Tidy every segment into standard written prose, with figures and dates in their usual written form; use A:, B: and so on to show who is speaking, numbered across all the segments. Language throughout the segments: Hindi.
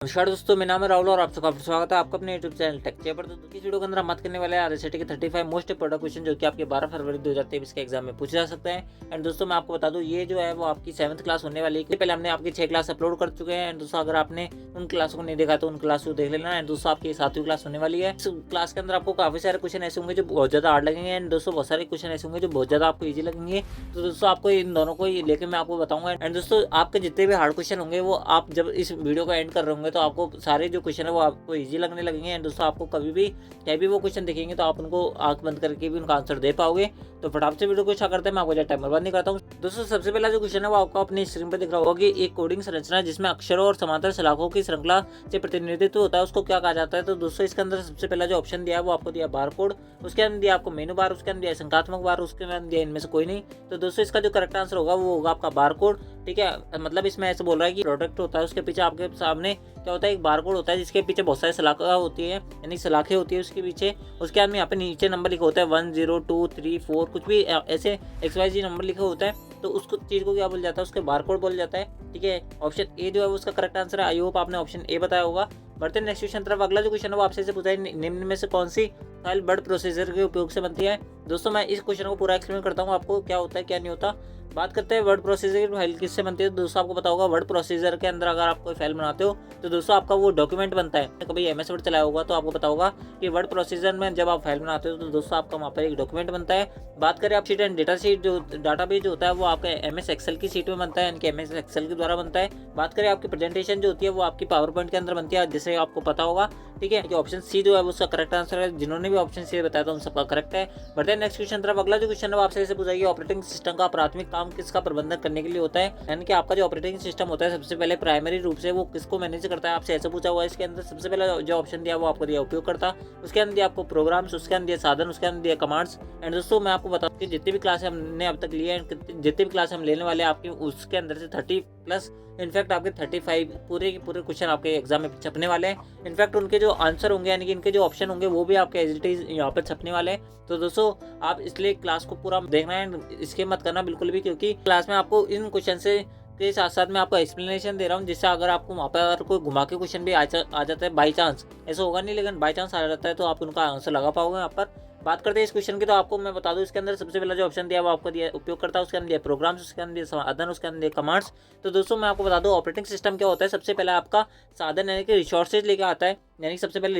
A: नमस्कार दोस्तों, मेरा नाम है राहुल और आप सबका स्वागत है आपका अपने YouTube चैनल टेक चैट पर। तो इस वीडियो के अंदर हम बात करने वाले हैं आरएसआईटी के 35 मोस्ट इंपोर्टेंट क्वेश्चन जो कि आपके 12 फरवरी 2023 के एग्जाम में पूछे जा सकते हैं। एंड दोस्तों मैं आपको बता दूं, ये जो है वो आपकी 7th क्लास होने वाली है। पहले हमने आपकी 6 क्लास अपलोड कर चुके हैं। एंड दोस्तों अगर आपने उन क्लासों को नहीं देखा तो उन क्लास को देख लेना। एंड दोस्तों आपकी 7वीं क्लास होने वाली है। इस क्लास के अंदर आपको काफी सारे क्वेश्चन ऐसे होंगे जो बहुत ज्यादा हार्ड लगेंगे। एंड दोस्तों बहुत सारे क्वेश्चन ऐसे होंगे जो बहुत ज्यादा आपको ईजी लगेंगे। तो दोस्तों आपको इन दोनों को लेकर मैं आपको बताऊंगा। एंड दोस्तों आपके जितने भी हार्ड क्वेश्चन होंगे वो आप जब इस वीडियो को एंड कर रहे होंगे तो आपको सारे जो क्वेश्चन है वो आपको इजी लगने लगेंगे। एंड दोस्तों आपको कभी भी वो क्वेश्चन देखेंगे तो आप उनको आंख बंद करके भी उनका आंसर दे पाओगे। तो फटाफट से वीडियो को स्टार्ट करते हैं। मैं आपको ज्यादा टाइम बर्बाद नहीं करता हूँ। दोस्तों सबसे पहला जो क्वेश्चन है वो आपको अपनी स्क्रीन पर दिख रहा होगा कि एक कोडिंग संरचना जिसमें अक्षरों और समांतर सलाखों की श्रृंखला से प्रतिनिधित्व होता है उसको क्या कहा जाता है। तो दोस्तों इसके अंदर सबसे पहला जो ऑप्शन दिया है वो आपको दिया बार कोड, उसके अंदर दिया आपको मेनू बार, उसके अंदर दिया संख्यात्मक बार, उसके अंदर दिया इनमें से कोई नहीं। तो दोस्तों इसका जो करेक्ट आंसर होगा वो होगा आपका बार कोड। ठीक है, मतलब इसमें ऐसे बोल रहा है कि प्रोडक्ट होता है उसके पीछे आपके सामने क्या होता है, एक बार कोड होता है जिसके पीछे बहुत सारी सलाखें होती है, यानी सलाखें होती है उसके पीछे। उसके बाद में यहाँ पे नीचे नंबर लिखा होता है 1 0 2 3 4 कुछ भी ऐसे XYZ नंबर लिखा होता है। तो उसको चीज़ को क्या बोल जाता है, उसके बार कोड बोल जाता है। ठीक है, ऑप्शन ए जो है उसका करेक्ट आंसर है। आई होप आपने ऑप्शन ए बताया होगा। बढ़ते हैं नेक्स्ट क्वेश्चन तरफ। अगला जो क्वेश्चन है वो आपसे पूछा है निम्न में से कौन सी फाइल वर्ड प्रोसेसर के उपयोग से बनती है। दोस्तों मैं इस क्वेश्चन को पूरा एक्सप्लेन करता हूँ आपको क्या होता है क्या नहीं होता। बात करते हैं वर्ड प्रोसेसर की फाइल किससे बनती है। दोस्तों आपको पता होगा वर्ड प्रोसेसर के अंदर अगर आप कोई फाइल बनाते हो तो दोस्तों आपका वो डॉक्यूमेंट बनता है। कभी MS वर्ड चलाया होगा तो आपको पता होगा कि वर्ड प्रोसेसर में जब आप फाइल बनाते हो तो दोस्तों आपका वहाँ पर एक डॉक्यूमेंट बनता है। बात करें आप शीट एंड डेटा शीट, जो डाटाबेस जो होता है वो आपका MS एक्सेल की शीट में बनता है, यानी कि MS एक्सेल के द्वारा बनता है। बात करें आपकी प्रेजेंटेशन जो होती है वो आपकी पावर पॉइंट के अंदर बनती है, जैसे आपको पता होगा। ठीक है, ऑप्शन सी जो है उसका करेक्ट आंसर है। जिन्होंने भी ऑप्शन सी बताया था उन सबका करेक्ट है। बढ़ते हैं नेक्स्ट क्वेश्चन तरफ। अगला जो क्वेश्चन है आपसे ऐसे पूछा है ऑपरेटिंग सिस्टम का प्राथमिक काम किसका प्रबंधन करने के लिए होता है, यानी कि आपका जो ऑपरेटिंग सिस्टम होता है सबसे पहले प्राइमरी रूप से वो किसको मैनेज करता है, आपसे ऐसे पूछा हुआ है। इसके अंदर सबसे पहला जो ऑप्शन दिया वो आपको दिया उपयोगकर्ता, उसके अंदर दिया आपको प्रोग्राम्स, उसके अंदर दिया साधन, उसके अंदर दिया कमांड्स। एंड दोस्तों मैं आपको बताऊं कि जितनी भी क्लास हमने अब तक लिए हैं, जितनी भी क्लास हम लेने वाले हैं आपकी, उसके अंदर से 30+ इनफैक्ट आपके 35 पूरे के पूरे क्वेश्चन आपके एग्जाम में छपने वाले हैं। इनफैक्ट उनके जो आंसर होंगे यानी कि इनके जो ऑप्शन होंगे वो भी आपके एज इट इज यहाँ पर छपने वाले हैं। तो दोस्तों आप इसलिए क्लास को पूरा देखना है, इसके मत करना बिल्कुल भी, क्योंकि क्लास में आपको इन क्वेश्चन से के साथ साथ मैं आपको एक्सप्लेनेशन दे रहा हूँ, जिससे अगर आपको वहाँ पर अगर कोई घुमा के क्वेश्चन भी आ जाता है बाई चांस, ऐसा होगा नहीं लेकिन बाई चांस आ जाता है तो आप उनका आंसर लगा पाओगे यहाँ पर। बात करते हैं इस क्वेश्चन की, तो आपको मैं बता दूं इसके अंदर सबसे पहला जो ऑप्शन दिया वो आपको दिया उपयोग करता है, उसके अंदर दिया प्रोग्राम्स, उसके अंदर दिया साधन, उसके अंदर दिया कमांड्स। तो दोस्तों मैं आपको बता दूं ऑपरेटिंग सिस्टम क्या होता है। सबसे पहला आपका साधन यानी कि रिसोर्सेज लेके आता है, यानी कि सबसे पहले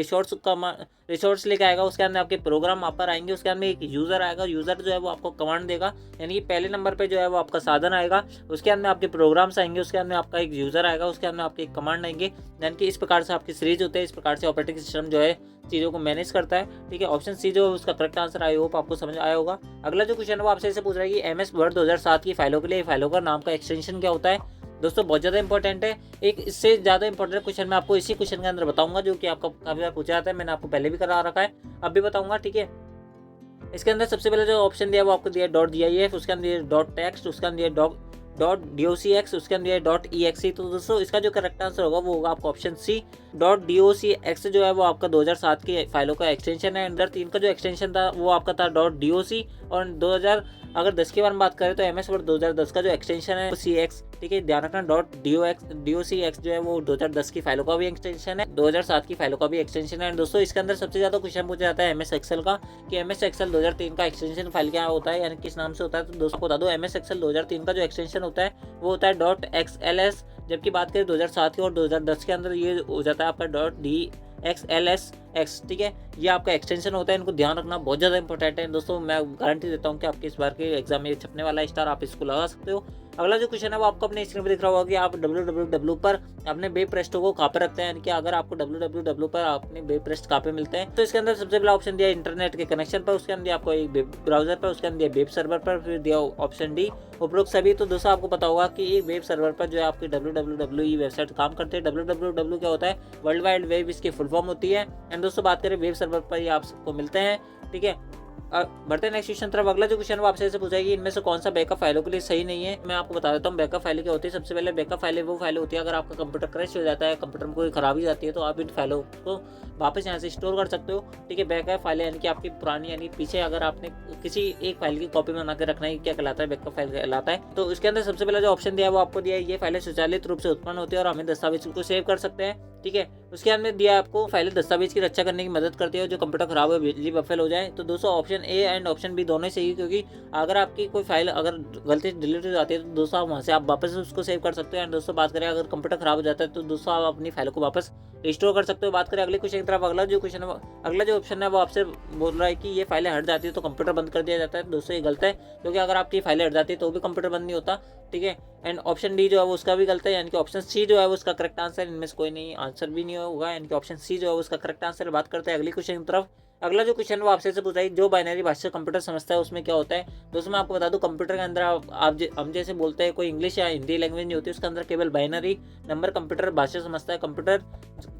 A: रिसोर्स लेके आएगा, उसके अंदर आपके प्रोग्राम वहाँ पर आएंगे, उसके अंदर एक यूज़र आएगा, यूज़र जो है वो आपको कमांड देगा, यानी कि पहले नंबर पे जो है वो आपका साधन आएगा, उसके अंदर आपके प्रोग्राम्स आएंगे, उसके अंदर आपका एक यूज़र आएगा, उसके अंदर आपके एक कमांड आएंगे। यानी कि इस प्रकार से आपकी सीरीज होते हैं, इस प्रकार से ऑपरेटिंग सिस्टम जो है चीज़ों को मैनेज करता है। ठीक है, ऑप्शन सी जो है उसका करेक्ट आंसर आई होप आपको समझ आया होगा। अगला जो क्वेश्चन है वो आपसे ऐसे पूछ रहा है कि MS वर्ड 2007 की फाइलों के लिए फाइलों का नाम का एक्सटेंशन क्या होता है। दोस्तों बहुत ज़्यादा इंपॉर्टेंट है। एक इससे ज़्यादा इंपॉर्टेंट क्वेश्चन मैं आपको इसी क्वेश्चन के अंदर बताऊंगा, जो कि आपका काफ़ी बार पूछा जाता है, मैंने आपको पहले भी करा रखा है, अब भी बताऊंगा। ठीक है, इसके अंदर सबसे पहले जो ऑप्शन दिया वो आपको दिया .gif, उसके अंदर दिया .text, उसके अंदर दिया .docx, उसके अंदर .exe। तो दोस्तों इसका जो करेक्ट आंसर होगा वो होगा आपका ऑप्शन सी .docx जो है वो आपका 2007 की फाइलों का एक्सटेंशन है। अंदर 3 का जो एक्सटेंशन था वो आपका था .doc, और 2010 के बारे में बात करें तो MS वर्ड 2010 का जो एक्सटेंशन है CX। ठीक है, ध्यान रखना .docx जो है वो 2010 की फाइलों का भी एक्सटेंशन है, 2007 की फाइलों का भी एक्सटेंशन है। दोस्तों इसके अंदर सबसे ज़्यादा क्वेश्चन पूछा जाता है MS एक्सेल का, कि MS एक्सेल 2003 का एक्सटेंशन फाइल क्या होता है, यानी किस नाम से होता है। तो दोस्तों बता दो MS एक्सेल 2003 का जो एक्सटेंशन होता है वो होता है .xls, जबकि बात करें 2007 की और 2010 के अंदर ये हो जाता है आपका .dxlsx। ठीक है, ये आपका एक्सटेंशन होता है, इनको ध्यान रखना, बहुत ज़्यादा इंपॉर्टेंट है। दोस्तों मैं गारंटी देता हूँ कि आपके इस बार के एग्जाम में छपने वाला स्टार आप इसको लगा सकते हो। अगला जो क्वेश्चन है वो आपको अपने स्क्रीन पर दिख रहा होगा कि आप www पर अपने वेब पृष्ठों को कहाँ पर रखते हैं, यानी कि अगर आपको www पर अपने वेब पृष्ठ कहाँ पे मिलते हैं। तो इसके अंदर सबसे पहला ऑप्शन दिया इंटरनेट के कनेक्शन पर, उसके अंदर आपको एक वेब ब्राउजर पर, उसके अंदर वेब सर्वर पर, फिर दिया ऑप्शन डी उपरोक्त सभी। तो दोस्तों आपको पता होगा कि एक वेब सर्वर पर जो है आपकी www वेबसाइट काम करते हैं। www क्या होता है, वर्ल्ड वाइड वेब इसकी फुल फॉर्म होती है। एंड दोस्तों बात करें वेब सर्वर पर ये आप सबको मिलते हैं। ठीक है, बढ़ते हैं नेक्स्ट क्वेश्चन तरफ। अगला जो क्वेश्चन वो आपसे ऐसे पूछा है कि इनमें से कौन सा बैकअप फाइलों के लिए सही नहीं है। मैं आपको बता देता हूँ बैकअप फाइलें क्या होती है। सबसे पहले बैकअप फाइलें वो फाइलें होती है अगर आपका कंप्यूटर क्रैश हो जाता है, कंप्यूटर में कोई खराबी जाती है, तो आप इन फाइलों को वापस यहाँ से स्टोर कर सकते हो। ठीक है, बैकअप फाइलें यानी कि आपकी पुरानी, यानी पीछे अगर आपने किसी एक फाइल की कॉपी बना के रखना है, क्या कहलाता है, बैकअप फाइल कहलाता है। तो इसके अंदर सबसे पहले जो ऑप्शन दिया है वो आपको दिया है ये फाइलें स्वचालित रूप से उत्पन्न होती है और हमें दस्तावेज को सेव कर सकते हैं। ठीक है। उसके अंदर दिया आपको फाइलें दस्तावेज की रक्षा करने की मदद करती है, जो कंप्यूटर खराब हो, बिजली बफल हो जाए। तो दोस्तों option A and option B दोनों ही सही है, क्योंकि अगर आपकी कोई फाइल अगर गलती से डिलीट हो जाती है तो दोस्तों आप वहाँ से आप वापस उसको सेव कर सकते हो। एंड दोस्तों बात करें अगर कंप्यूटर खराब हो जाता है तो दोस्तों आप अपनी फाइल को वापस रिस्टोर कर सकते हो। बात करें अगले क्वेश्चन की तरफ, अगला जो ऑप्शन है वो आपसे बोल रहा है कि ये फाइलें हट जाती है तो कंप्यूटर बंद कर दिया जाता है। दोस्तों ये गलत है, क्योंकि अगर आपकी फाइलें हट जाती है तो भी कंप्यूटर बंद नहीं होता, ठीक है। एंड ऑप्शन डी जो है वो उसका भी गलत है, यानी कि ऑप्शन सी जो है वो उसका करेक्ट आंसर, इनमें से कोई नहीं आंसर भी नहीं होगा, यानी कि ऑप्शन सी जो है उसका करेक्ट आंसर। बात करते हैं अगली क्वेश्चन की तरफ। अगला जो क्वेश्चन वो आपसे से पूछा है, जो बाइनरी भाषा कंप्यूटर समझता है उसमें क्या होता है। दोस्तों मैं आपको बता दूं, कंप्यूटर के अंदर हम जैसे बोलते हैं, कोई इंग्लिश या हिंदी लैंग्वेज नहीं होती, उसके अंदर केवल बाइनरी नंबर कंप्यूटर भाषा समझता है। कंप्यूटर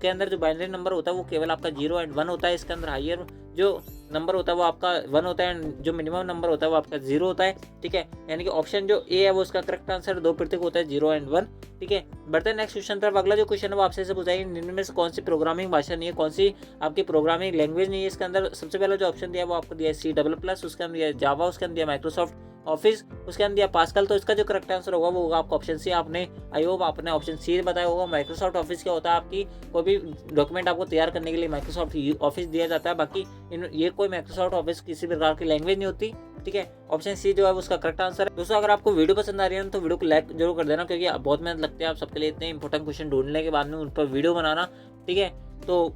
A: के अंदर जो बाइनरी नंबर होता है वो केवल आपका 0 एंड 1 होता है। इसके अंदर हायर जो नंबर होता है वो आपका 1 होता है, एंड जो मिनिमम नंबर होता है वो आपका 0 होता है, ठीक है। यानी कि ऑप्शन जो ए है वो उसका करेक्ट आंसर, 2 प्रतीक होता है 0 एंड 1, ठीक है। बढ़ते हैं नेक्स्ट क्वेश्चन तरफ। अगला जो क्वेश्चन है वो आपसे से पूछा है, निम्न में से कौन सी प्रोग्रामिंग भाषा नहीं है, कौन सी आपकी प्रोग्रामिंग लैंग्वेज नहीं है। इसके अंदर सबसे पहला जो ऑप्शन दिया है वो आपको दिया है C++, उसके अंदर दिया है जावा, उसके अंदर दिया माइक्रोसॉफ्ट ऑफिस, उसके अंदर दिया पास्कल। तो इसका जो करेक्ट आंसर होगा वो होगा आपका ऑप्शन सी। आपने आई होप आपने ऑप्शन सी बताया होगा। माइक्रोसॉफ्ट ऑफिस क्या होता है, आपकी कोई भी डॉक्यूमेंट आपको तैयार करने के लिए माइक्रोसॉफ्ट ऑफिस दिया जाता है। बाकी ये कोई माइक्रोसॉफ्ट ऑफिस किसी प्रकार की लैंग्वेज नहीं होती, ठीक है। ऑप्शन सी जो है उसका करेक्ट आंसर है। दोस्तों अगर आपको वीडियो पसंद आ रही है तो वीडियो को लाइक जरूर कर देना, क्योंकि बहुत मेहनत लगती है आप सबके लिए इतने इंपॉर्टेंट क्वेश्चन ढूंढने के बाद में उन पर वीडियो बनाना, ठीक है। तो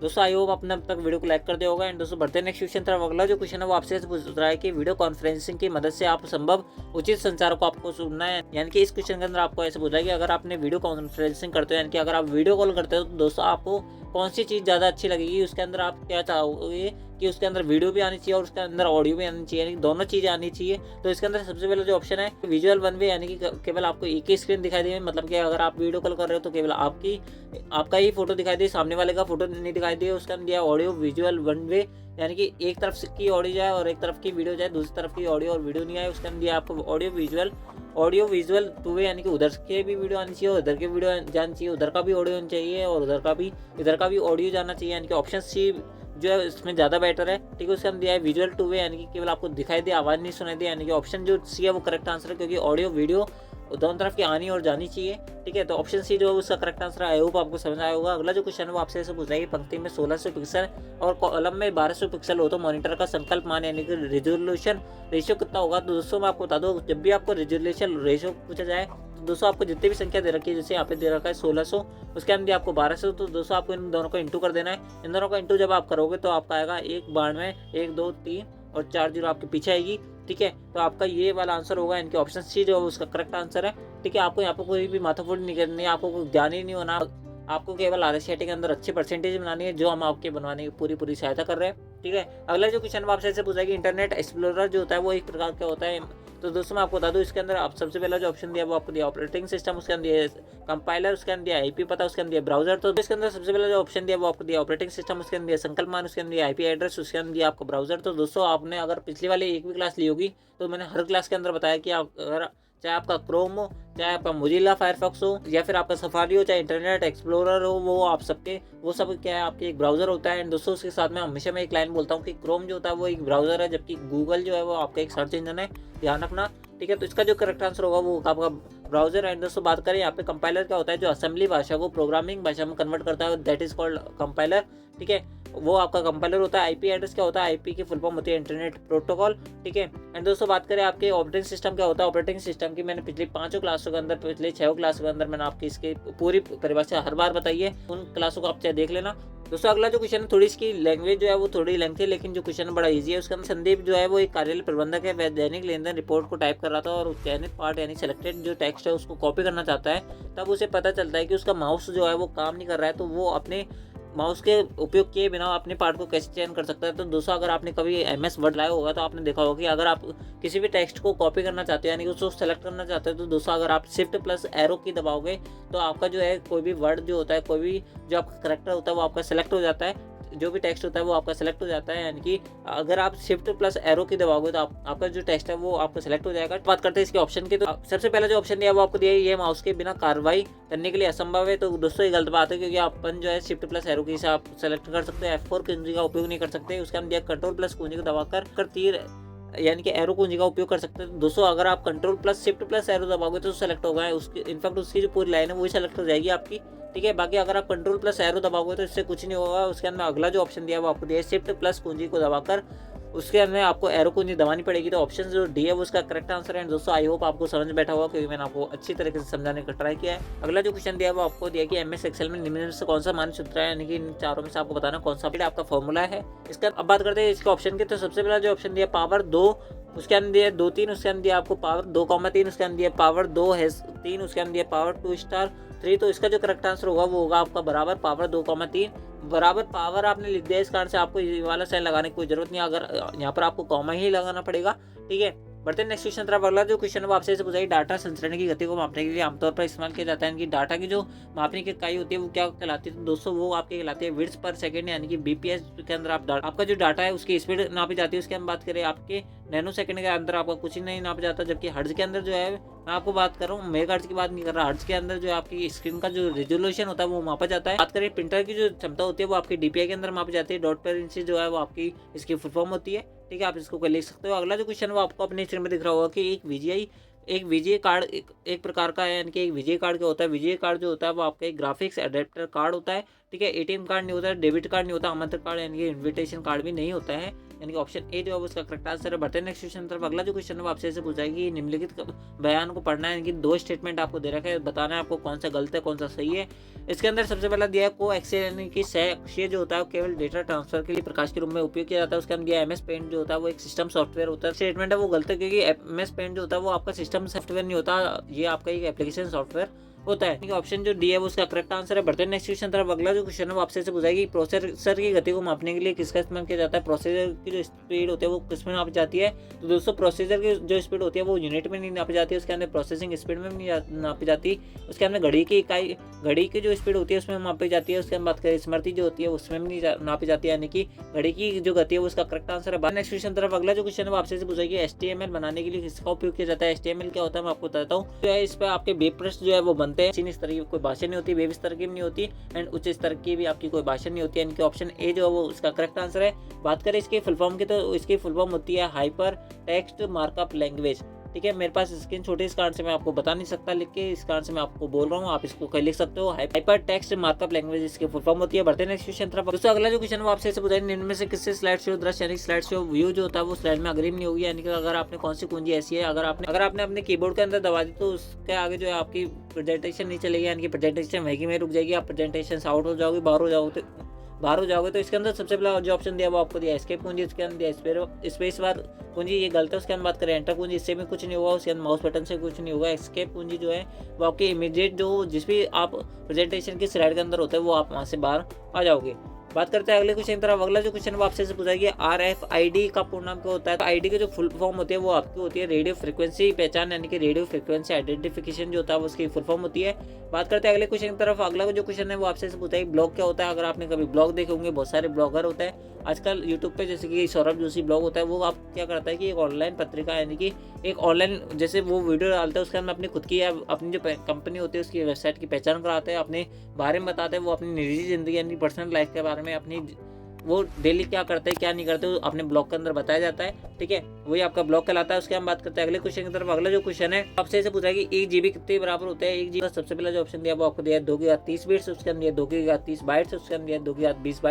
A: दोस्तों आई होप आपने अब तक वीडियो को लाइक कर दिया होगा। एंड दोस्तों बढ़ते हैं नेक्स्ट क्वेश्चन तरफ। अगला जो क्वेश्चन है वो आपसे पूछ रहा है कि वीडियो कॉन्फ्रेंसिंग की मदद से आप संभव उचित संचार को आपको सुनना है। यानी कि इस क्वेश्चन के अंदर आपको ऐसे पूछा है कि अगर आपने वीडियो कॉन्फ्रेंसिंग करते हो, यानी कि अगर आप वीडियो कॉल करते हो तो दोस्तों आपको कौन सी चीज़ ज़्यादा अच्छी लगेगी। उसके अंदर आप क्या चाहोगे कि उसके अंदर वीडियो भी आनी चाहिए और उसके अंदर ऑडियो भी आनी चाहिए, यानी दोनों चीज़ें आनी चाहिए। तो इसके अंदर सबसे पहले जो ऑप्शन है विजुअल वन वे, यानी कि केवल आपको एक ही स्क्रीन दिखाई दे, मतलब कि अगर आप वीडियो कॉल कर रहे हो तो केवल आपका ही फोटो दिखाई दे, सामने वाले का फोटो नहीं दिखाई दे। उसके अंदर ऑडियो विजुअल वन वे, यानी कि एक तरफ की ऑडियो जाए और एक तरफ की वीडियो जाए, दूसरी तरफ की ऑडियो और वीडियो नहीं आए। उसके अंदर आपको ऑडियो विजुअल टू वे, यानी कि उधर के भी वीडियो आनी चाहिए, उधर के वीडियो जानी चाहिए, उधर का भी ऑडियो आनी चाहिए और इधर का भी ऑडियो जाना चाहिए। यानी कि ऑप्शन सी जो है इसमें ज़्यादा बेटर है, ठीक है। उसके अंदर दिया है विजुअल टू वे, यानी कि केवल आपको दिखाई दे, आवाज़ नहीं सुनाई दे। यानी कि ऑप्शन जो सी है वो करेक्ट आंसर है, क्योंकि ऑडियो वीडियो दोनों तरफ की आनी और जानी चाहिए, ठीक है। तो ऑप्शन सी जो है उसका करेक्ट आंसर है। आई होप आपको समझ आया होगा। अगला जो क्वेश्चन है वो आपसे ऐसे पूछ रहा है कि पंक्ति में 1600 पिक्सल और कॉलम में 1200 पिक्सल हो तो मॉनिटर का संकल्प मान, यानी कि रिजोल्यूशन रेशियो कितना होगा। तो दोस्तों मैं आपको बता दूं, जब भी आपको रिजोल्यूशन रेशियो पूछा जाए तो दोस्तों आपको जितनी भी संख्या दे रखी है, जैसे यहाँ पे दे रखा है 1600, उसके अंदर आपको 1200, तो दोस्तों आपको इन दोनों को इंटू कर देना है। इन दोनों का इंटू जब आप करोगे तो आपका आएगा 192, 1 2 3 और 4 जीरो आपके पीछे आएगी, ठीक है। तो आपका ये वाला आंसर होगा, इनके ऑप्शन सी जो है उसका करेक्ट आंसर है, ठीक है। आपको यहाँ पर कोई भी माथाफोड़ नहीं करनी है, आपको कोई ज्ञान ही नहीं होना, आपको केवल RSCT के अंदर अच्छी परसेंटेज बनानी है, जो हम आपके बनवाने की पूरी सहायता कर रहे हैं, ठीक है। अगला जो क्वेश्चन आपसे ऐसे पूछा है कि इंटरनेट एक्सप्लोरर जो होता है वो एक प्रकार का होता है। तो दोस्तों मैं आपको बता दूं, इसके अंदर आप सबसे पहला जो ऑप्शन दिया वो आपको दिया ऑपरेटिंग सिस्टम, उसके अंदर कंपाइलर, उसके अंदर दिया IP पता, उसके अंदर दिया ब्राउजर। तो इसके अंदर सबसे पहला जो ऑप्शन दिया वो आपको दिया ऑपरेटिंग सिस्टम, उसके अंदर दिया संकल्प मान, उसके अंदर दिया IP एड्रेस, उसके अंदर दिया आपको ब्राउजर। तो दोस्तों आपने अगर पिछली वाली एक भी क्लास ली होगी तो मैंने हर क्लास के अंदर बताया कि आप अगर चाहे आपका क्रोम हो, चाहे आपका मोजिला फायरफॉक्स हो, या फिर आपका सफारी हो, चाहे इंटरनेट एक्सप्लोरर हो, वो आप सबके वो सब क्या है आपके एक ब्राउजर होता है। एंड दोस्तों उसके साथ में हमेशा मैं एक लाइन बोलता हूँ कि क्रोम जो होता है वो एक ब्राउजर है, जबकि गूगल जो है वो आपका एक सर्च इंजन है, ध्यान रखना, ठीक है। तो इसका जो करेक्ट आंसर होगा वो आपका ब्राउजर। एंड दोस्तों बात करें यहाँ पे कंपाइलर क्या होता है, जो असेंबली भाषा को प्रोग्रामिंग भाषा में कन्वर्ट करता है, दैट इज कॉल्ड कंपाइलर, ठीक है, वो आपका कंपाइलर होता है। IP एड्रेस क्या होता है, IP की फुल फॉर्म होती है इंटरनेट प्रोटोकॉल, ठीक है। एंड दोस्तों बात करें आपके ऑपरेटिंग सिस्टम क्या होता है, ऑपरेटिंग सिस्टम की मैंने पिछली 5 क्लासों के अंदर, पिछले 6 क्लासों के अंदर मैंने आपकी इसकी पूरी परिभाषा हर बार बताई है, उन क्लासों को आप चाहे देख लेना। दोस्तों अगला जो क्वेश्चन है, थोड़ी इसकी लैंग्वेज जो है वो थोड़ी लेंथी है, लेकिन जो क्वेश्चन बड़ा इजी है। उसके अंदर संदीप जो है वो एक कार्यालय प्रबंधक है, वह दैनिक लेन देन रिपोर्ट को टाइप कर रहा था और चयनित पार्ट यानी सेलेक्टेड जो टेक्स्ट है उसको कॉपी करना चाहता है। तब उसे पता चलता है कि उसका माउस जो है वो काम नहीं कर रहा है, तो वो अपने माउस के उपयोग किए बिना अपने पार्ट को कैसे चयन कर सकता है। तो दोस्तों अगर आपने कभी MS वर्ड लाया होगा तो आपने देखा होगा कि अगर आप किसी भी टेक्स्ट को कॉपी करना चाहते हो, यानी कि उसको सेलेक्ट करना चाहते हो, तो दोस्तों अगर आप Shift+Arrow की दबाओगे तो आपका जो है कोई भी वर्ड जो होता है, कोई भी जो आपका करेक्टर होता है वो आपका सेलेक्ट हो जाता है, जो भी टेक्स्ट होता है वो आपका सेलेक्ट हो जाता है। यानी कि अगर आप Shift+Arrow की दबाओगे तो आपका जो टेक्स्ट है वो आपका सेलेक्ट हो जाएगा। बात करते हैं इसके ऑप्शन की, तो सबसे पहला जो ऑप्शन दिया वो आपको दिया है ये माउस के बिना कार्रवाई करने के लिए असंभव है। तो दोस्तों ये गलत बात है, क्योंकि अपन जो है Shift+Arrow की से आप सेलेक्ट कर सकते हैं, F4 कुंजी का उपयोग नहीं कर सकते। उसके अंदर दिया Ctrl+ कुंजी को दबाकर तीर यानी कि एरो कुंजी का उपयोग कर सकते हैं। दोस्तों अगर आप Ctrl+ Shift+ एरो दबाओगे तो सेलेक्ट होगा, उसकी इनफैक्ट उसकी जो पूरी लाइन है वही सेलेक्ट हो जाएगी आपकी, ठीक है। बाकी अगर आप कंट्रोल प्लस एरो दबाओगे तो इससे कुछ नहीं होगा। उसके अंदर अगला जो ऑप्शन दिया है वो आपको दिया है शिफ्ट प्लस कुंजी को दबाकर उसके अंदर आपको एरो कुंजी दबानी पड़ेगी। तो ऑप्शन जो डी है वो उसका करेक्ट आंसर है। दोस्तों आई होप आपको समझ बैठा होगा, क्योंकि मैंने आपको अच्छी तरीके से समझाने का ट्राई किया है। अगला जो क्वेश्चन दिया है वो आपको दिया कि एमएस एक्सेल में निम्न में से कौन सा मान सूत्र है, यानी कि इन चारों में से आपको बताना कौन सा आपका फॉर्मूला है। इसका अब बात करते हैं इसके ऑप्शन की। तो सबसे पहला जो ऑप्शन दिया पावर 2, उसके अंदर दिया 2 3, उसके अंदर दिया आपको पावर 2,3, उसके अंदर दिया पावर 2 है 3, उसके अंदर दिया पावर 2 स्टार 3। तो इसका जो करेक्ट आंसर होगा वो होगा आपका बराबर पावर 2,3 बराबर पावर आपने लिख दिया। इस कारण से आपको ये वाला साइन लगाने की कोई जरूरत नहीं, अगर यहाँ पर आपको कॉमा ही लगाना पड़ेगा। ठीक है, बढ़ते हैं नेक्स्ट क्वेश्चन तरफ। अगला जो क्वेश्चन है वो आपसे पूछा है डाटा संचरण की गति को मापने के लिए आमतौर पर इस्तेमाल किया जाता है, यानी कि डाटा की जो मापने की इकाई होती है वो क्या कहलाती है। तो दोस्तों वो आपके कहलाती है विड्थ पर सेकंड, यानी कि बीपीएस के अंदर आपका जो डाटा है उसकी स्पीड नापी जाती है। उसके हम बात करें आपके नैनो सेकंड के अंदर आपका कुछ ही नहीं नापा जाता, जबकि हर्ट्ज के अंदर जो है मैं आपको बात कर रहा हूँ मेगाहर्ट्ज की बात नहीं कर रहा। हर्ट्ज के अंदर जो है आपकी स्क्रीन का जो रेजोल्यूशन होता है वो मापा जाता है। बात करें प्रिंटर की जो क्षमता होती है वो आपकी डीपीआई के अंदर मापी जाती है। डॉट पर इंच जो है वो आपकी इसकी फुल फॉर्म होती है। ठीक है, आप इसको लिख सकते हो। अगला जो क्वेश्चन वो आपको अपने स्क्रीन में दिख रहा होगा कि एक वीजीए कार्ड एक प्रकार का है, यानी कि एक वीजीए कार्ड क्या होता है। वीजीए कार्ड जो होता है वो आपका एक ग्राफिक्स एडेप्टर कार्ड होता है। ठीक है, एटीएम कार्ड नहीं होता है, डेबिट कार्ड नहीं होता, आमंत्रण कार्ड यानी कि इन्विटेशन कार्ड भी नहीं होता है, यानी कि ऑप्शन ए जो है उसका करेक्ट आंसर है। बढ़ते हैं नेक्स्ट क्वेश्चन तरफ। अगला जो क्वेश्चन है वो आपसे पूछा है कि निम्नलिखित बयान को पढ़ना है, यानी कि 2 स्टेटमेंट आपको दे रखा है, बताना है आपको कौन सा गलत है कौन सा सही है। इसके अंदर सबसे पहला दिया है को एक्सेल, यानी कि सहअक्षीय जो होता है केवल डेटा ट्रांसफर के लिए प्रकाश के रूप में उपयोग किया जाता है। उसके अंदर दिया एमएस पेंट जो होता है वो एक सिस्टम सॉफ्टवेयर होता है। स्टेटमेंट है वो गलत है, क्योंकि एमएस पेंट जो होता है वो आपका सिस्टम सॉफ्टवेयर नहीं होता, ये आपका एक एप्लीकेशन सॉफ्टवेयर होता है। ऑप्शन जो डी है वो उसका करेक्ट आंसर है। बढ़ते हैं नेक्स्ट क्वेश्चन तरफ। अगला जो क्वेश्चन है वो आपसे पूछा है कि प्रोसेसर की गति को मापने के लिए किसका इस्तेमाल किया जाता है। प्रोसेसर की जो स्पीड होती है वो किस में नापी जाती है। तो दोस्तों प्रोसेसर की जो स्पीड होती है वो यूनिट में नहीं नापी जाती है, उसके अंदर प्रोसेसिंग स्पीड में नहीं नापी जाती। उसके अंदर घड़ी की इकाई, घड़ी की जो स्पीड होती है उसमें मापी जाती है। उसके हम बात करें स्मृति जो होती है उसमें भी नहीं नापी जाती है, यानी कि घड़ी की जो गति है वो उसका करेक्ट आंसर है। नेक्स्ट क्वेश्चन तरफ। अगला जो क्वेश्चन है वो आपसे पूछा है कि HTML बनाने के लिए किसका उपयोग किया जाता है। HTML क्या होता है मैं आपको बताता हूँ। जो है इस पर आपके वेब पृष्ठ जो है वो बनते हैं। इस तरह कोई भाषा नहीं होती, वेब स्तर की भी नहीं होती एंड उच्च स्तर की भी आपकी कोई भाषा नहीं होती है। इनके ऑप्शन ए जो है वो उसका करेक्ट आंसर है। बात करें इसकी फुल फॉर्म की, तो इसकी फुल फॉर्म होती है हाइपर टेक्स्ट मार्कअप लैंग्वेज। ठीक है, मेरे पास स्क्रीन छोटी इस कारण से मैं आपको बता नहीं सकता लिख के, इस कारण से मैं आपको बोल रहा हूँ, आप इसको कहीं लिख सकते हो। हाइपर टेक्स्ट मार्कअप लैंग्वेज इसकी फुल फॉर्म होती है। बढ़ते हैं नेक्स्ट क्वेश्चन तरफ। दोस्तों अगला जो क्वेश्चन है वो आपसे पूछा है निम्न में से किससे स्लाइड शो दृश्य यानी स्लाइड शो व्यू जो होता है वो स्लाइड में अग्रिम नहीं होगी, यानी कि अगर आपने कौन सी कुंजी ऐसी है अगर आपने अपने कीबोर्ड के अंदर दबा दी तो उसके आगे जो है आपकी प्रेजेंटेशन नहीं चलेगी, यानी कि प्रेजेंटेशन वहीं में रुक जाएगी। आप प्रेजेंटेशन से आउट हो जाओगे, बाहर हो जाओगे। तो इसके अंदर सबसे पहला जो ऑप्शन दिया वो आपको दिया एस्केप कुंजी, उसके अंदर दिया स्पेस बार कुंजी, ये गलत है। उसके अंदर बात करें एंटर कुंजी, इससे भी कुछ नहीं होगा। उसके अंदर माउस बटन से कुछ नहीं होगा। एस्केप कुंजी जो है वो आपके इमीडिएट जो जिस भी आप प्रेजेंटेशन की स्लाइड के अंदर होता है वो आप वहाँ से बाहर आ जाओगे। बात करते हैं अगले क्वेश्चन तरफ। अगला जो क्वेश्चन आपसे पूछा है कि RFID का पूर्ण नाम क्या होता है। तो आईडी की जो फुल फॉर्म होती है वो आपकी होती है रेडियो फ्रीक्वेंसी पहचान, यानी कि रेडियो फ्रीक्वेंसी आइडेंटिफिकेशन जो होता है वो उसकी फुल फॉर्म होती है। बात करते हैं अगले क्वेश्चन की तरफ। अगला जो क्वेश्चन है वो आपसे पूछा है ब्लॉग क्या होता है। अगर आपने कभी ब्लॉग देखे होंगे, बहुत सारे ब्लॉगर होते हैं आजकल यूट्यूब पे, जैसे कि सौरभ जोशी ब्लॉग होता है, वो आप क्या करता है कि एक ऑनलाइन पत्रिका यानी कि एक ऑनलाइन जैसे वो वीडियो डालता है, उसके अंदर अपनी खुद की या अपनी जो कंपनी होती है उसकी वेबसाइट की पहचान कराते हैं, अपने बारे में बताते हैं, वो अपनी निजी जिंदगी यानी पर्सनल लाइफ के बारे में अपनी वो डेली क्या करते हैं क्या नहीं करते वो अपने ब्लॉग के अंदर बताया जाता है। ठीक है, वही आपका ब्लॉग कहलाता है। उसके हम बात करते हैं अगले क्वेश्चन की तरफ। अगला जो क्वेश्चन है आपसे ऐसे पूछा है कि 1 GB कितने बराबर होते हैं। 1 GB का सबसे पहला जो ऑप्शन दिया वो आपको दिया 2 की घात 30 बिट्स, उसके अंदर 2 की घात 30 बाइट्स, उसके अंदर 2 की घात 20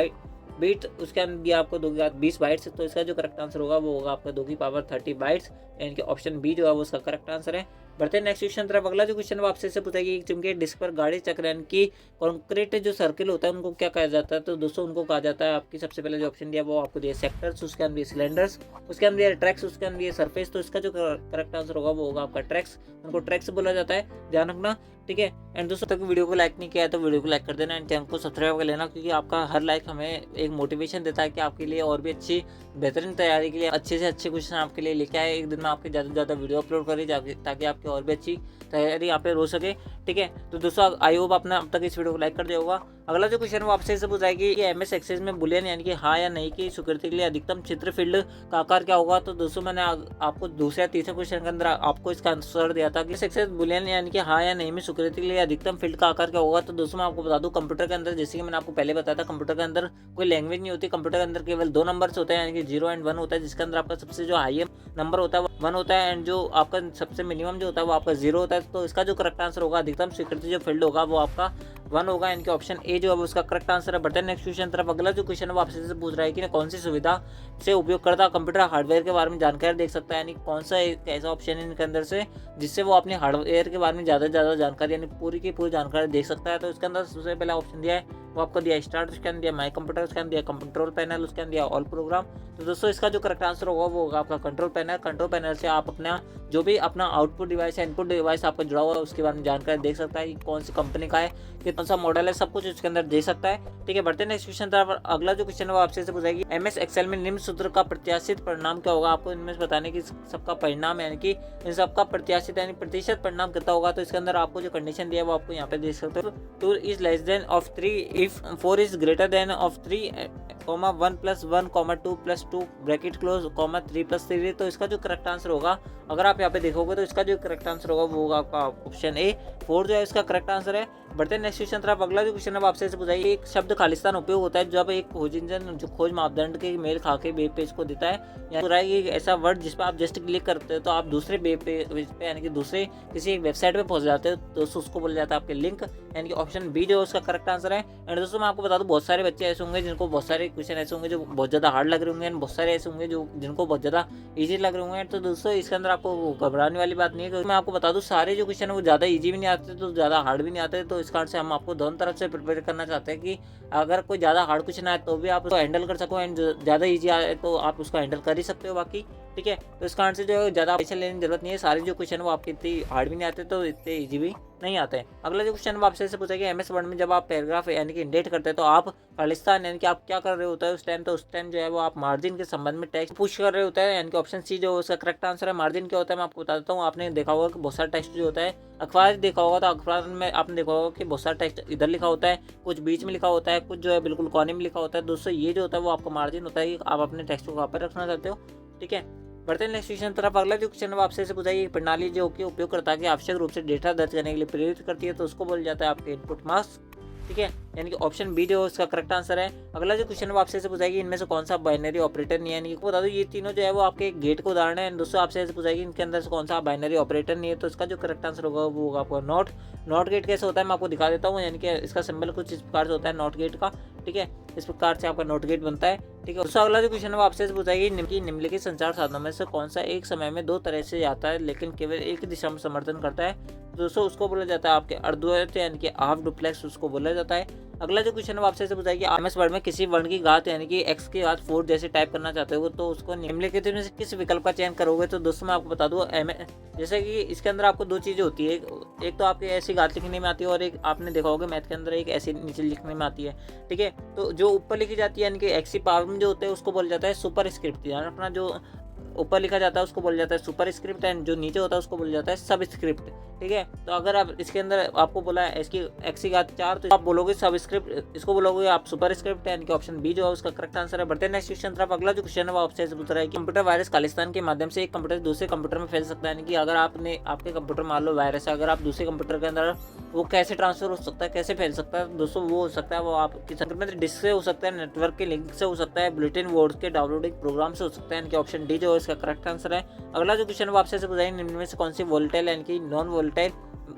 A: बिट, उसके अंदर दिया आपको 2 की घात 20 बाइट्स। तो इसका जो करेक्ट आंसर होगा वो होगा आपका 2 की पावर 30 बाइट्स, यानी कि ऑप्शन बी जो है वो उसका करेक्ट आंसर है। बढ़ते हैं नेक्स्ट क्वेश्चन तरफ। अगला जो क्वेश्चन है आपसे से पूछा है कि एक चुंबकीय डिस्क पर गाड़ी चक्र यानी कि कॉन्क्रीट जो सर्किल होता है उनको क्या कहा जाता है। तो दोस्तों उनको कहा जाता है आपकी सबसे पहले जो ऑप्शन दिया वो आपको दिया सेक्टर्स, उसके अंदर सिलेंडर्स, उसके अंदर दिया ट्रैक्स, उसके अंदर दिया सरफेस। तो इसका जो करेक्ट आंसर होगा वो होगा आपका ट्रैक्स, उनको ट्रैक्स बोला जाता है, ध्यान रखना। ठीक है, एंड दोस्तों तक वीडियो को लाइक नहीं किया है तो वीडियो को लाइक कर देना एंड चैनल को सब्सक्राइब कर लेना, क्योंकि आपका हर लाइक हमें एक मोटिवेशन देता है कि आपके लिए और भी अच्छी बेहतरीन तैयारी के लिए अच्छे से अच्छे क्वेश्चन आपके लिए लेके आए। एक दिन में आपके ज़्यादा से ज़्यादा वीडियो अपलोड करें ताकि आपकी और भी अच्छी तैयारी यहाँ पे हो सके। ठीक है, तो दोस्तों आई होप आपने अब तक इस वीडियो को लाइक कर दिया होगा। अगला जो क्वेश्चन वो आपसे से पूछा है कि MS एक्सेस में बुलियन यानी कि हाँ या नहीं की स्वीकृति के लिए अधिकतम क्षेत्र फील्ड का आकार क्या होगा। तो दोस्तों मैंने आपको दूसरे या तीसरे क्वेश्चन के अंदर आपको इसका आंसर दिया था कि एक्सेस बुलियन यानी कि हाँ या नहीं में स्वीकृति के लिए अधिकतम फील्ड का आकार क्या होगा। तो दोस्तों मैं आपको बता दूं कंप्यूटर के अंदर, जैसे कि मैंने आपको पहले बताया था, कंप्यूटर के अंदर कोई लैंग्वेज नहीं होती। कंप्यूटर के अंदर केवल 2 नंबर्स होते हैं, यानी कि 0 और 1 होता है, जिसके अंदर आपका सबसे जो हाई नंबर होता है 1 होता है एंड जो आपका सबसे मिनिमम जो होता है वो आपका 0 होता है। तो इसका जो करेक्ट आंसर होगा अधिकतम स्वीकृति जो फील्ड होगा वो आपका 1 होगा, यानी कि ऑप्शन ए जो है वो उसका करेक्ट आंसर है। बढ़ते हैं नेक्स्ट क्वेश्चन तरफ। अगला जो क्वेश्चन है वो आपसे से पूछ रहा है कि कौन सी सुविधा से उपयोगकर्ता कंप्यूटर हार्डवेयर के बारे में जानकारी देख सकता है, यानी कौन सा एक ऐसा ऑप्शन है इनके अंदर से जिससे वो अपने हार्डवेयर के बारे में ज़्यादा से ज़्यादा जानकारी यानी पूरी की पूरी जानकारी देख सकता है। तो इसके अंदर सबसे पहला ऑप्शन दिया है वो आपको दिया स्टार्ट, उसके अंदर दिया माई कंप्यूटर, उसके अंदर दिया कंट्रोल पैनल, उसके अंदर दिया ऑल प्रोग्राम। तो दोस्तों इसका जो करेक्ट आंसर होगा वो होगा आपका कंट्रोल पैनल। कंट्रोल पैनल से आप अपना जो भी अपना आउटपुट डिवाइस या इनपुट डिवाइस आपका जुड़ा हुआ है उसके बारे में जानकारी देख सकता है कि कौन सी कंपनी का है, कि कौन सा मॉडल है, सब कुछ उसके अंदर दे सकता है। ठीक है, बढ़ते हैं नेक्स्ट क्वेश्चन तरफ। अगला जो क्वेश्चन है वो आपसे पूछेगी MS एक्सेल में निम्न सूत्र का प्रत्याशित परिणाम क्या होगा। आपको इनमें बताने की सबका परिणाम यानी कि इन सबका प्रत्याशित यानी प्रतिशत परिणाम कितना होगा। तो इसके अंदर आपको जो कंडीशन दिया है वो आपको यहाँ पे देख सकते हो। 2 is less than of 3 if 4 is greater than of 3, 1 + 1, 2 + 2 bracket close, 3 + 3। तो इसका जो करेक्ट आंसर होगा अगर आप यहाँ पे देखोगे तो इसका जो करेक्ट आंसर होगा वो होगा आपका ऑप्शन ए, 4 जो है इसका करेक्ट आंसर है। बढ़ते हैं नेक्स्ट क्वेश्चन तरफ। अगला जो क्वेश्चन है आपसे पूछाइए एक शब्द खालिस्तान उपयोग होता है जब एक खोज इंजन जो खोज मापदंड के मेल खा के वेब पेज को देता है, या एक ऐसा वर्ड जिस पर आप जस्ट क्लिक करते हो तो आप दूसरे वेब पेज पे यानी कि दूसरे किसी एक वेबसाइट पे पहुंच जाते हो, तो दोस्तों उसको बोला जाता है आपके लिंक, यानी कि ऑप्शन बी जो है उसका करेक्ट आंसर है। एंड दोस्तों मैं आपको बता दूं बहुत सारे बच्चे ऐसे होंगे जिनको बहुत सारे क्वेश्चन ऐसे होंगे जो बहुत ज़्यादा हार्ड लग रहे होंगे, बहुत सारे ऐसे होंगे जो जिनको बहुत ज़्यादा ईजी लग रहे होंगे। तो दोस्तों इसके अंदर आपको घबराने वाली बात नहीं है, क्योंकि मैं आपको बता दूं सारे जो क्वेश्चन है वो ज़्यादा ईजी भी नहीं आते तो ज़्यादा हार्ड भी नहीं आते। तो इस कारण से हम आपको दोनों तरफ से प्रिपेयर करना चाहते हैं कि अगर कोई ज़्यादा हार्ड क्वेश्चन आए तो भी आप उसको हैंडल कर सको, एंड ज़्यादा ईजी आए तो आप उसको हैंडल कर ही सकते हो बाकी। ठीक है, तो इस कारण से जो ज़्यादा पैसे लेने की जरूरत नहीं है। सारे जो क्वेश्चन है वो आपके इतने हार्ड भी नहीं आते तो इतने ईजी भी नहीं आते हैं। अगला जो क्वेश्चन है आपसे पूछा कि MS वर्ड में जब आप पैराग्राफ यानी कि इंडेट करते हैं तो आप खालिस्तान यानी कि आप क्या कर रहे होता है उस टाइम। तो उस टाइम जो है वो आप मार्जिन के संबंध में टेक्स्ट पुश कर रहे होता है, यानी कि ऑप्शन सी जो उसका करेक्ट आंसर है। मार्जिन क्या होता है मैं आपको बता देता हूँ। आपने देखा होगा कि बहुत सारा टेक्स्ट जो होता है, अखबार देखा होगा तो अखबार में आपने देखा होगा कि बहुत सारा टेक्स्ट इधर लिखा होता है, कुछ बीच में लिखा होता है, कुछ जो है बिल्कुल कोने में लिखा होता है। दोस्तों ये जो होता है वो आपका मार्जिन होता है, आप अपने टेक्स्ट को कहाँ पर रखना चाहते हो। ठीक है, बढ़ते हैं नेक्स्ट क्वेश्चन तरफ। अगला जो क्वेश्चन है आपसे पूछाइए प्रणाली जो कि उपयोगकर्ता के आवश्यक रूप से डेटा दर्ज करने के लिए प्रेरित करती है, तो उसको बोला जाता है आपके इनपुट मास्क। ठीक है, यानी कि ऑप्शन बी जो उसका करेक्ट आंसर है। अगला जो क्वेश्चन है आपसे पूछाएगी इनमें से कौन सा बाइनरी ऑपरेटर नहीं है, यानी कि बता दो ये तीनों जो है वो आपके गेट को उदाहरण है। दोस्तों आपसे पूछाएगी इनके अंदर से कौन सा बाइनरी ऑपरेटर नहीं है, तो इसका जो करेक्ट आंसर होगा वो होगा आपका नॉट गेट। कैसे होता है मैं आपको दिखा देता हूँ, यानी कि इसका सिंबल कुछ इस प्रकार से होता है नॉट गेट का। ठीक है, इस प्रकार से आपका नॉट गेट बनता है। ठीक है, दोस्तों अगला जो क्वेश्चन है वो आपसे पूछाएगी निम्नलिखित संचार साधनों में से कौन सा एक समय में 2 तरह से आता है लेकिन केवल एक दिशा में समर्थन करता है। दोस्तों उसको बोला जाता है आपके अर्धद्वैत यानी कि हाफ डुप्लेक्स उसको बोला जाता है। अगला जो क्वेश्चन है आपसे पूछाएगी MS वर्ड में किसी वर्ण की घात यानी कि x की घात 4 जैसे टाइप करना चाहते हो तो उसको निम्नलिखित में से किस विकल्प का चयन करोगे। तो दोस्तों मैं आपको बता दूं जैसे कि इसके अंदर आपको 2 चीज़ें होती है, एक तो आपकी ऐसी घात लिखने में आती है और एक आपने देखा होगा मैथ के अंदर एक ऐसी नीचे लिखने में आती है। ठीक है, तो जो ऊपर लिखी जाती है यानी कि x की पावर में जो होते हैं उसको बोला जाता है सुपर स्क्रिप्ट, यानी अपना जो ऊपर लिखा जाता है उसको बोला जाता है सुपर स्क्रिप्ट, एंड जो नीचे होता है उसको बोला जाता है सब स्क्रिप्ट। ठीक है, तो अगर आप इसके अंदर आपको बोला है इसकी x की घात 4 तो आप बोलोगे सब स्क्रिप्ट, इसको बोलोगे आप सुपर स्क्रिप्ट, यानी कि ऑप्शन बी जो है उसका करेक्ट आंसर है। बढ़ते हैं नेक्स्ट क्वेश्चन तरफ। अगला जो क्वेश्चन है वो आपसे पूछ रहा है कि कंप्यूटर वायरस खालिस्तान के माध्यम से एक कंप्यूटर दूसरे कंप्यूटर में फैल सकता है, यानी कि अगर आपने आपके कंप्यूटर मान लो वायरस है, अगर आप दूसरे कंप्यूटर के अंदर वो कैसे ट्रांसफर हो सकता है, कैसे फैल सकता है। दोस्तों वो हो सकता है वो आपकी संक्रमित डिस्क से हो सकता है, नेटवर्क के लिंक से हो सकता है, बुलेटिन बोर्ड के डाउनलोडिंग प्रोग्राम से हो सकता है, यानी कि ऑप्शन डी जो है इसका करेक्ट आंसर है। अगला जो क्वेश्चन है वो आपसे पूछाएंगे निम्न में से कौन सी वोलेटाइल यानी कि नॉन वोलेटाइल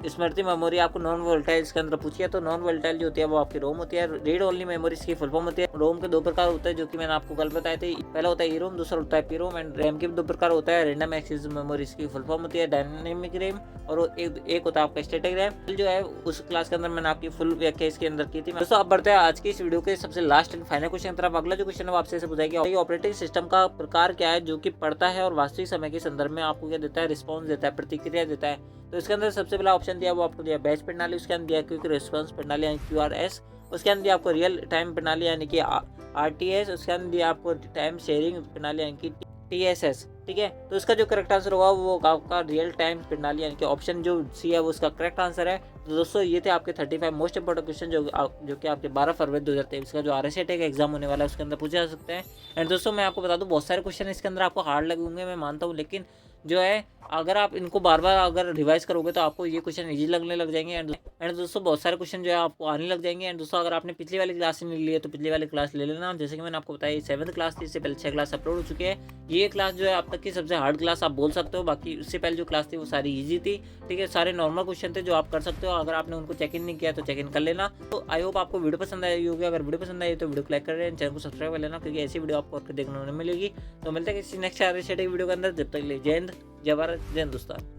A: स्मृति मेमोरी आपको नॉन वोलेटाइल इसके अंदर पूछी है। तो नॉन वोलेटाइल जो होती है वो आपकी रोम होती है। रीड ओनली मेमोरी इसकी फुल फॉर्म होती है। रोम के 2 प्रकार होते हैं जो कि मैंने आपको कल बताए थे, पहला होता है ई रोम, दूसरा होता है पी रोम। एंड रैम के 2 प्रकार होता है, रैंडम एक्सेस मेमोरी इसकी फुल फॉर्म होती है, डायनेमिक रैम, और एक होता है आपका स्टैटिक रैम। जो है उस क्लास के अंदर मैंने आपकी फुल व्याख्या इसके अंदर की थी। दोस्तों अब बढ़ते हैं आज की इस वीडियो के सबसे लास्ट एंड फाइनल क्वेश्चन की तरफ। अगला जो क्वेश्चन है वो आपसे पूछाएगी ऑपरेटिंग सिस्टम का प्रकार क्या है जो कि पढ़ता है और वास्तविक समय के संदर्भ में आपको क्या देता है, रिस्पॉन्स देता है, प्रतिक्रिया देता है। तो इसके अंदर सबसे पहला ऑप्शन दिया वो आपको दिया बैच प्रणाली, उसके अंदर दिया क्विक रिस्पॉन्स प्रणाली यानी QRS, उसके अंदर दिया आपको रियल टाइम प्रणाली यानी कि RTS, उसके अंदर दिया आपको टाइम शेयरिंग प्रणाली यानी कि TSS। ठीक है, तो इसका जो करेक्ट आंसर होगा वो आपका रियल टाइम प्रणाली यानी कि ऑप्शन जो सी है वो उसका करेक्ट आंसर है। तो दोस्तों ये थे आपके 35 मोस्ट इंपोर्टेंट क्वेश्चन जो कि आपके 12 फरवरी 2023 का जो RSAT का एग्जाम होने वाला है उसके अंदर पूछे जा सकते हैं। एंड दोस्तों मैं आपको बता दूं बहुत सारे क्वेश्चन इसके अंदर आपको हार्ड लगे होंगे मैं मानता हूँ, लेकिन जो है अगर आप इनको बार बार अगर रिवाइज करोगे तो आपको ये क्वेश्चन इजी लगने लग जाएंगे। एंड दोस्तों बहुत सारे क्वेश्चन जो है आपको आने लग जाएंगे। एंड दोस्तों अगर आपने पिछली वाली क्लास नहीं ली है तो पिछली वाली क्लास ले लेना। जैसे कि मैंने आपको बताया 7th क्लास थी, इससे पहले 6 क्लास अपलोड हो चुके हैं। ये क्लास जो है अब तक की सबसे हार्ड क्लास आप बोल सकते हो। बाकी उससे पहले जो क्लास थी वो सारी ईजी थी, ठीक है। सारे नॉर्मल क्वेश्चन थे जो आप कर सकते हो। अगर आपने उनको चेक इन नहीं किया तो चेक इन कर लेना। तो आई होप आपको वीडियो पसंद आई होगी। अगर वीडियो पसंद आई तो वीडियो को लाइक कर चैनल को सब्सक्राइब कर लेना, क्योंकि ऐसी वीडियो आपको देखने को मिलेगी। तो मिलते हैं किसी नेक्स्ट वीडियो के अंदर। जब तक के लिए जय हिंद, जय भारत, जय हिंदुस्तान।